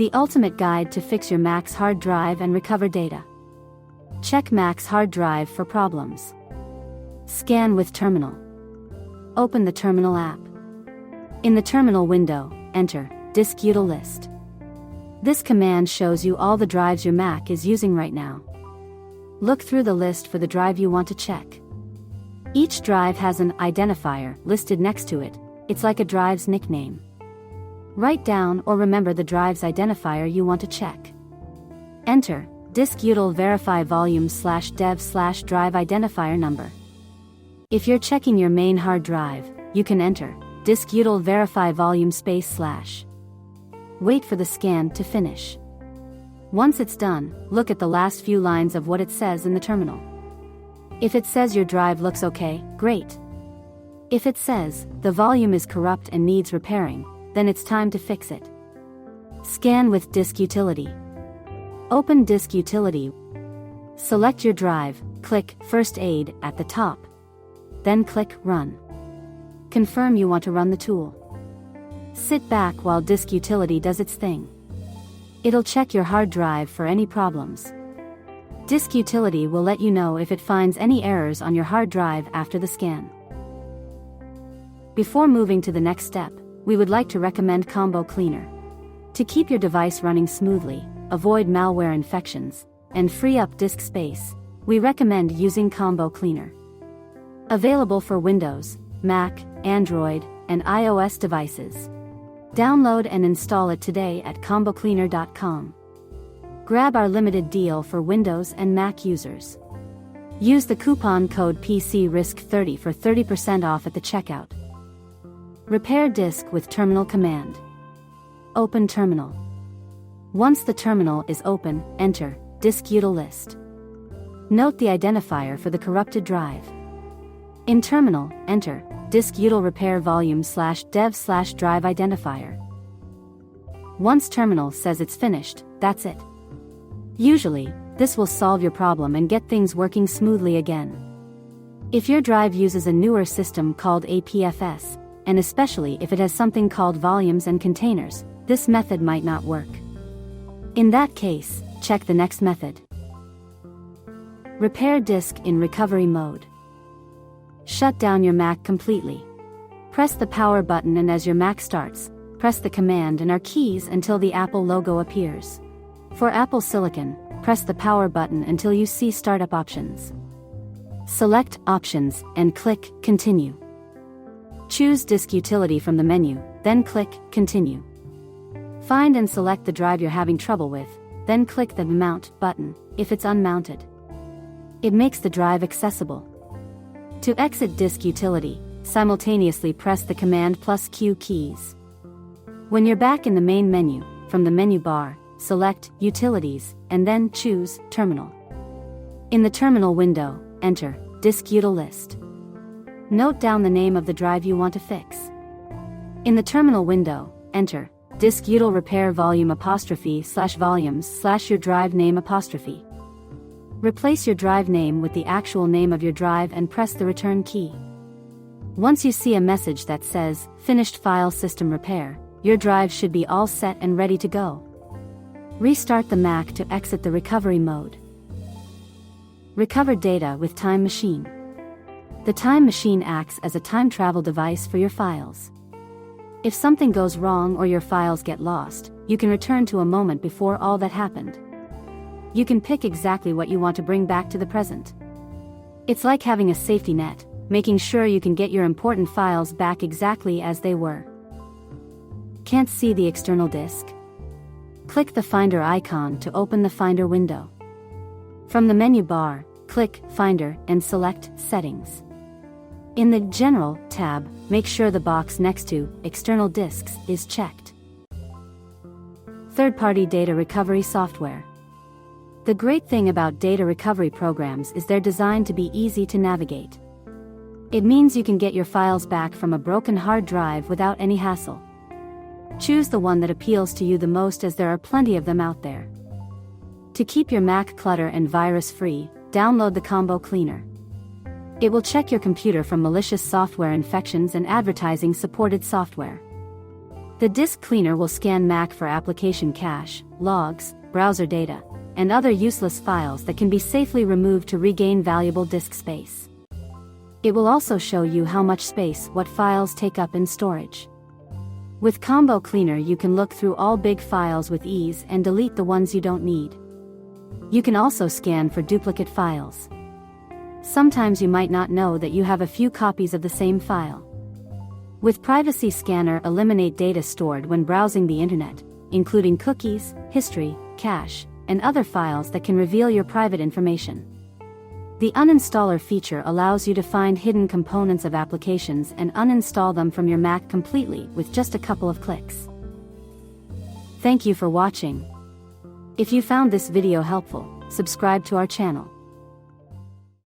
The ultimate guide to fix your Mac's hard drive and recover data. Check Mac's hard drive for problems. Scan with terminal. Open the terminal app. In the terminal window, enter disk util list. This command shows you all the drives your Mac is using right now. Look through the list for the drive you want to check. Each drive has an identifier listed next to it. It's like a drive's nickname. Write down or remember the drive's identifier you want to check. Enter disk util verify volume/dev/drive identifier number. If you're checking your main hard drive, you can enter disk util verify volume /. Wait for the scan to finish. Once it's done, look at the last few lines of what it says in the terminal. If it says your drive looks okay, great. If it says the volume is corrupt and needs repairing, then it's time to fix it. Scan with disk utility. Open disk utility. Select your drive, click First Aid at the top. Then click Run. Confirm you want to run the tool. Sit back while disk utility does its thing. It'll check your hard drive for any problems. Disk utility will let you know if it finds any errors on your hard drive after the scan. Before moving to the next step, we would like to recommend Combo Cleaner. To keep your device running smoothly, avoid malware infections, and free up disk space, we recommend using Combo Cleaner. Available for Windows, Mac, Android, and iOS devices. Download and install it today at combocleaner.com. Grab our limited deal for Windows and Mac users. Use the coupon code PCRISK30 for 30% off at the checkout. Repair disk with terminal command. Open terminal. Once the terminal is open, enter disk util list. Note the identifier for the corrupted drive. In terminal, enter disk util repair volume/dev/drive identifier. Once terminal says it's finished, that's it. Usually, this will solve your problem and get things working smoothly again. If your drive uses a newer system called APFS, and especially if it has something called volumes and containers, this method might not work. In that case, check the next method. Repair disk in recovery mode. Shut down your Mac completely. Press the power button and as your Mac starts, press the command and our keys until the Apple logo appears. For Apple Silicon, press the power button until you see startup options. Select Options and click Continue. Choose Disk Utility from the menu, then click Continue. Find and select the drive you're having trouble with, then click the Mount button if it's unmounted. It makes the drive accessible. To exit Disk Utility, simultaneously press the Command plus Q keys. When you're back in the main menu, from the menu bar, select Utilities, and then choose Terminal. In the Terminal window, enter Disk Util List. Note down the name of the drive you want to fix. In the Terminal window, enter Disk Util Repair volume/volumes/your drive name apostrophe. Replace your drive name with the actual name of your drive and press the return key. Once you see a message that says, Finished File System Repair, your drive should be all set and ready to go. Restart the Mac to exit the recovery mode. Recover data with Time Machine. The Time Machine acts as a time travel device for your files. If something goes wrong or your files get lost, you can return to a moment before all that happened. You can pick exactly what you want to bring back to the present. It's like having a safety net, making sure you can get your important files back exactly as they were. Can't see the external disk? Click the Finder icon to open the Finder window. From the menu bar, click Finder and select Settings. In the General tab, make sure the box next to External Disks is checked. Third-party data recovery software. The great thing about data recovery programs is they're designed to be easy to navigate. It means you can get your files back from a broken hard drive without any hassle. Choose the one that appeals to you the most as there are plenty of them out there. To keep your Mac clutter and virus-free, download the Combo Cleaner. It will check your computer for malicious software infections and advertising-supported software. The disk cleaner will scan Mac for application cache, logs, browser data, and other useless files that can be safely removed to regain valuable disk space. It will also show you how much space what files take up in storage. With Combo Cleaner you can look through all big files with ease and delete the ones you don't need. You can also scan for duplicate files. Sometimes you might not know that you have a few copies of the same file. With Privacy Scanner, eliminate data stored when browsing the internet, including cookies, history, cache, and other files that can reveal your private information. The uninstaller feature allows you to find hidden components of applications and uninstall them from your Mac completely with just a couple of clicks. Thank you for watching. If you found this video helpful, subscribe to our channel.